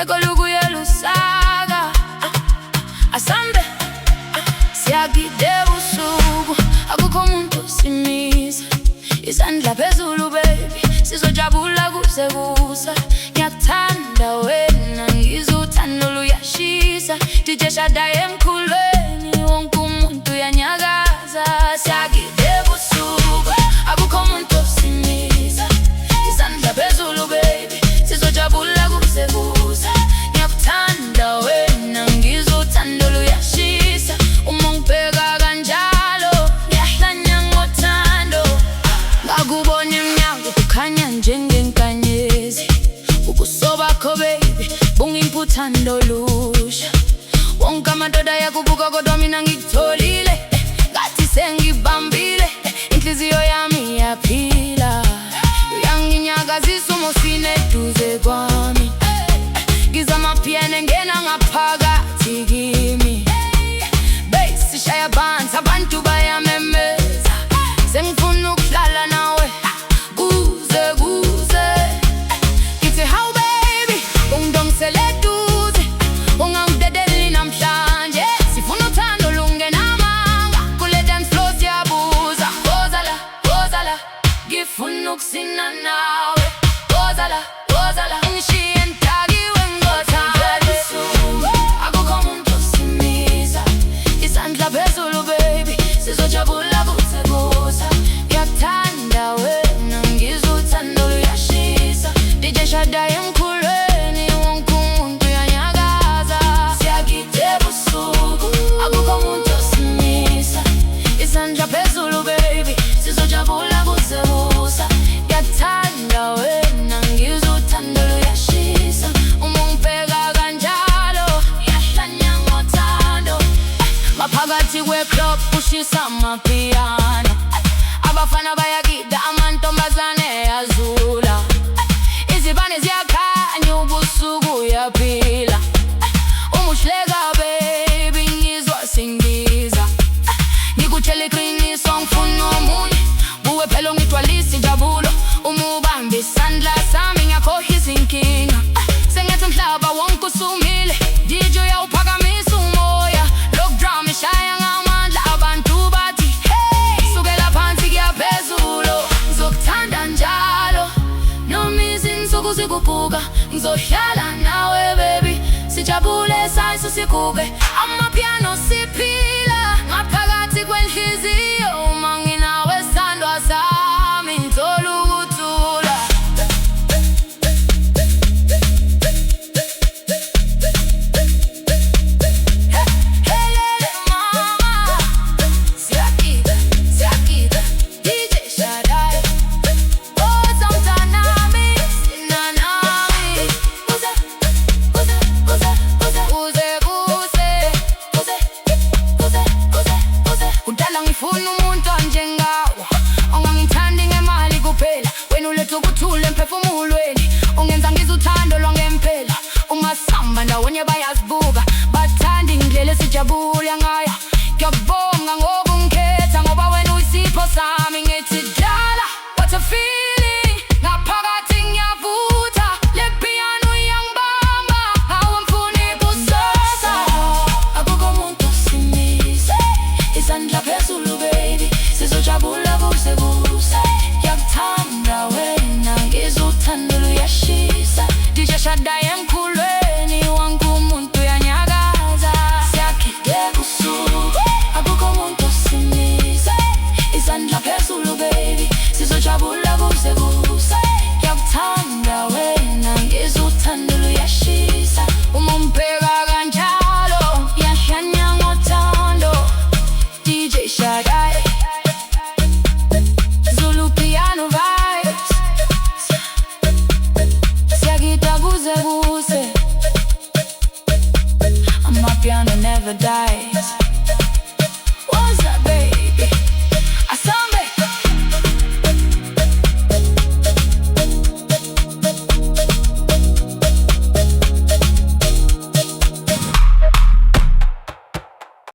yekoluku yelusaka asambe siyagide busuku akukho muntu simisa isandla phezulu baby sizojabula kuze kusa ngiyakuthanda wena ngizuthando luyashisa DJ Shadayi emkhulweni wonke umuntu uyanyakaza siyagide busuku akukho muntu simisa isandla phezulu baby sizojabula kuze kusa ngiyakuthanda wena ngizuthando luyashisa uma ngibheka kanjalo ngiyahlanya ngothando ngakubona emnyango kukhanya njengenkanyezi ubuso bakho baby bungimputhando lusha wonke amadoda yakubuka kodwa mina ngikutholile ngathi sengibambile inhliziyo yami yaphila uyanginyakazisa umosine eduze kwami ngizamaphiyane ngena ngaphakathi kimi bass sishaya phansi abantu bayamemeza sengifuna ukuhlala nawe kuze kuze ngithi how baby ungidongisele eduze ungangidedeli namhlanje sifuna uthando lungenamanga kule dance floor siyabuza wozala wozala ngifuna ukusina nawe wozala wozala ungishiye ntakiwe ngothanda akukho muntu simisa isandla phezulu baby sizojabula kuze kusa ngiyakuthanda wena ngizuthando luyashisa DJ Shadayi emkhulweni wonke umuntu uyanyakaza siyagide busuku akukho muntu simisa isandla phezulu baby sizojabula kuze kusa ngiyakuthanda wena ngizuthando luyashisa uma ngibheka kanjalo ngiyahlanya ngothando maphakathi kwe-club kushisa amapiano abafana bayagida amantombazane yazula izibane ziyakhanya ubusuku uyaphila umuhleka baby ngizwa singiza ngikutshela iqiniso ngifuna omunye buwe phela ungigcwalisa injabulo uma ubambe isandla sami ngiyakhohlwa izinkinga sengathi umhlaba wonke usumile DJ uyawuphakamisa umoya loku drum ishaya ngamandla abantu bathi hey sukela phansi kuya phezulu ngizokuthanda njalo noma izinsuku zikubuka ngizohlala nawe baby sijabule sayiso siguge amapiano siphila ngaphakathi kwenhliziyo uma nginawe sandwa sami ngithola ukuthula helele mama siyagida siyagida DJ Shadayi oza mtanami sinanami kuze kuze kuze kuze kuze kuze kuze kuze kuze kuze udala ngifuna